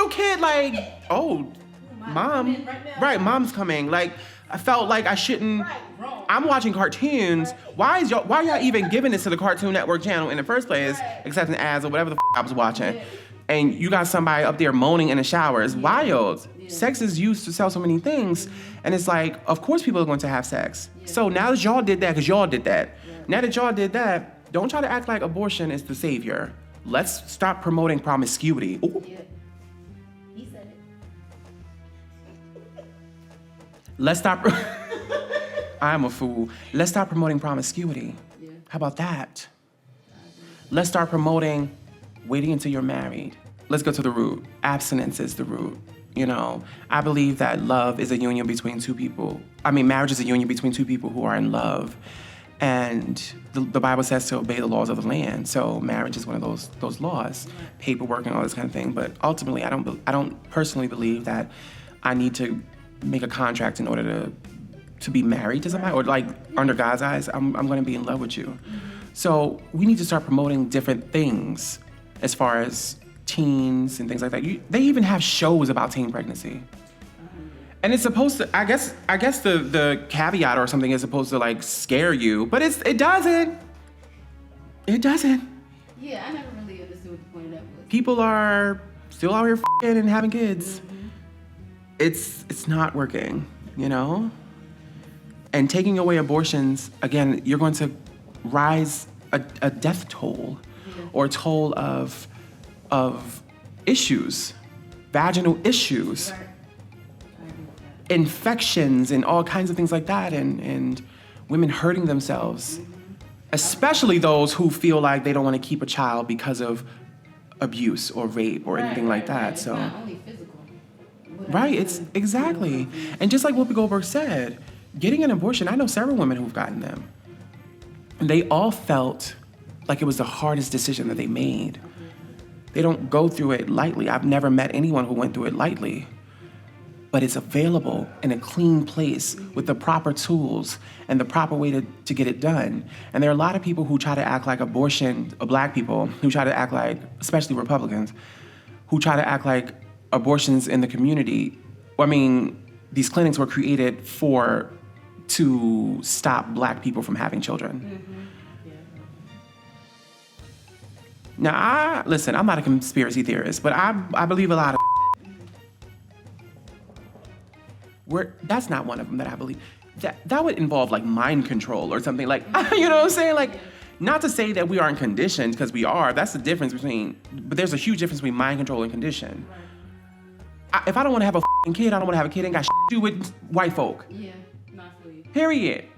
kid, like, mom. Right, Mom's coming. Like, I felt like I shouldn't. Right, wrong. I'm watching cartoons. Why y'all even giving this to the Cartoon Network channel in the first place, except in ads or whatever the I was watching? And you got somebody up there moaning in the shower. It's wild. Sex is used to sell so many things. And it's like, of course people are going to have sex. So now that y'all did that, because y'all did that. Now that y'all did that, don't try to act like abortion is the savior. Let's stop promoting promiscuity. Ooh. Yeah. He said it. Let's stop. I'm a fool. Let's stop promoting promiscuity. Yeah. How about that? Let's start promoting waiting until you're married. Let's go to the root. Abstinence is the root. You know, I believe that love is a union between two people. I mean, marriage is a union between two people who are in love. And the Bible says to obey the laws of the land. So marriage is one of those laws, paperwork and all this kind of thing. But ultimately, I don't personally believe that I need to make a contract in order to be married to somebody, or like under God's eyes, I'm going to be in love with you. So we need to start promoting different things as far as teens and things like that. They even have shows about teen pregnancy. And it's supposed to, I guess the caveat or something is supposed to like scare you, but it doesn't. It doesn't. Yeah, I never really understood what the point of that was. People are still out here f***ing and having kids. It's not working, you know? And taking away abortions, again, you're going to rise a death toll or toll of issues, vaginal issues. Right. Infections and all kinds of things like that, and women hurting themselves, especially those who feel like they don't want to keep a child because of abuse or rape or anything like that. Right. So, it's not only physical. right, it's exactly. And just like Whoopi Goldberg said, getting an abortion, I know several women who've gotten them. And they all felt like it was the hardest decision that they made. They don't go through it lightly. I've never met anyone who went through it lightly. But it's available in a clean place with the proper tools and the proper way to get it done. And there are a lot of people who try to act like Black people, who try to act like, especially Republicans, who try to act like abortions in the community. I mean, these clinics were created to stop Black people from having children. Now, I'm not a conspiracy theorist, but I believe a lot of that's not one of them that I believe. That would involve like mind control or something like, you know what I'm saying? Like, not to say that we aren't conditioned, because we are. That's the difference but there's a huge difference between mind control and condition. If I don't want to have a kid, I don't want to have a kid. Ain't got shit to do with white folk. Yeah, not for you. Period.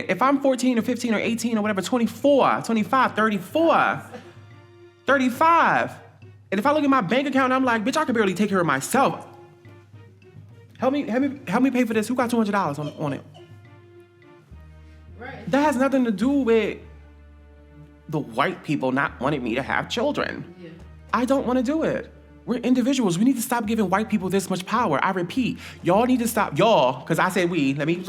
If I'm 14 or 15 or 18 or whatever, 24, 25, 34, 35, and if I look at my bank account and I'm like, bitch, I can barely take care of myself. Help me pay for this. Who got $200 on it? Right. That has nothing to do with the white people not wanting me to have children. Yeah. I don't want to do it. We're individuals. We need to stop giving white people this much power. I repeat, y'all need to stop. Y'all, because I said we. Let me.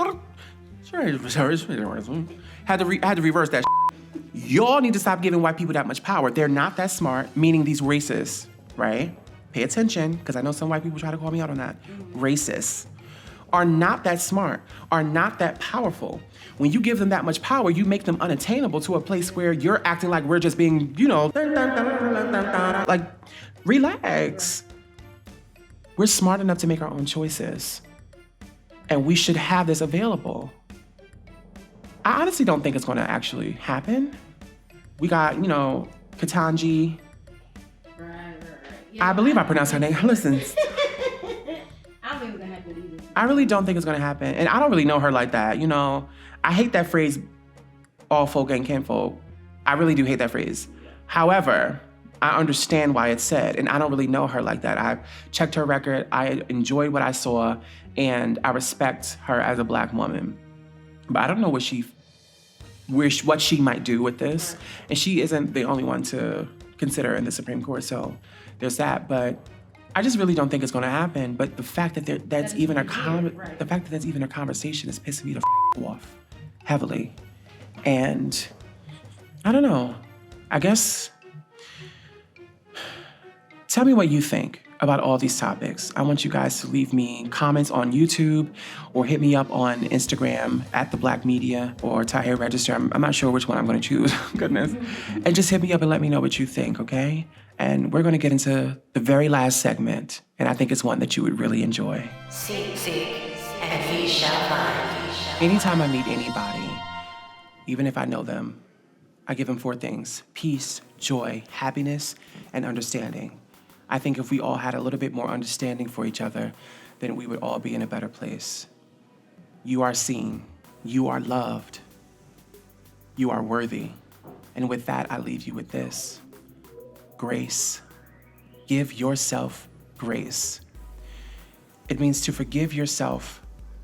Had to reverse that. Y'all need to stop giving white people that much power. They're not that smart, meaning these racists, right? Pay attention, because I know some white people try to call me out on that. Racists are not that smart, are not that powerful. When you give them that much power, you make them unattainable to a place where you're acting like we're just being, like, relax. We're smart enough to make our own choices. And we should have this available. I honestly don't think it's going to actually happen. We got, Ketanji. Yeah, I believe I pronounced her name. Listen. I don't think it's gonna happen either. I really don't think it's gonna happen. And I don't really know her like that. I hate that phrase, all folk and kinfolk. I really do hate that phrase. However, I understand why it's said, and I don't really know her like that. I've checked her record. I enjoyed what I saw, and I respect her as a Black woman. But I don't know what she might do with this. And she isn't the only one to consider in the Supreme Court. So there's that, but I just really don't think it's going to happen. But the fact that that's even a conversation is pissing me the off heavily. And I don't know. I guess, tell me what you think about all these topics. I want you guys to leave me comments on YouTube or hit me up on Instagram at TheBLACKMedia or Tahir Register. I'm not sure which one I'm going to choose. Goodness. And just hit me up and let me know what you think, okay? And we're going to get into the very last segment, and I think it's one that you would really enjoy. Seek, and ye shall find. Anytime I meet anybody, even if I know them, I give them 4 things: peace, joy, happiness, and understanding. I think if we all had a little bit more understanding for each other, then we would all be in a better place. You are seen. You are loved. You are worthy. And with that, I leave you with this: grace. Give yourself grace. It means to forgive yourself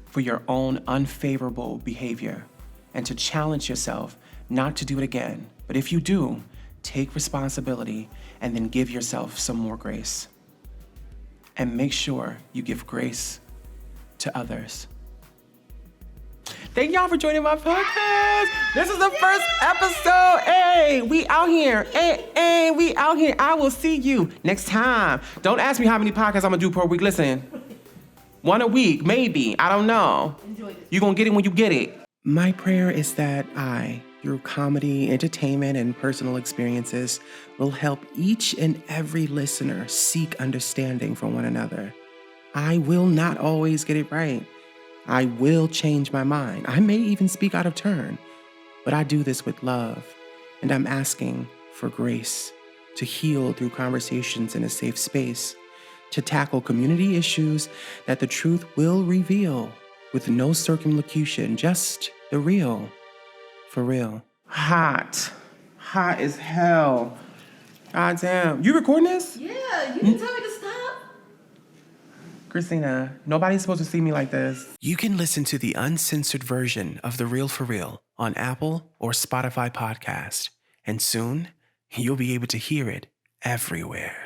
for your own unfavorable behavior and to challenge yourself not to do it again. But if you do, take responsibility and then give yourself some more grace. And make sure you give grace to others. Thank y'all for joining my podcast. This is the first episode. Hey, we out here. Hey, we out here. I will see you next time. Don't ask me how many podcasts I'm gonna do per week. Listen, 1 a week, maybe. I don't know. Enjoy this. You're gonna get it when you get it. My prayer is that I, through comedy, entertainment, and personal experiences, will help each and every listener seek understanding from one another. I will not always get it right. I will change my mind. I may even speak out of turn, but I do this with love, and I'm asking for grace to heal through conversations in a safe space, to tackle community issues that the truth will reveal with no circumlocution, just the real, for real. Hot as hell. God damn. You recording this? Yeah, you didn't tell me to stop. Christina, nobody's supposed to see me like this. You can listen to the uncensored version of The Real for Real on Apple or Spotify podcast. And soon, you'll be able to hear it everywhere.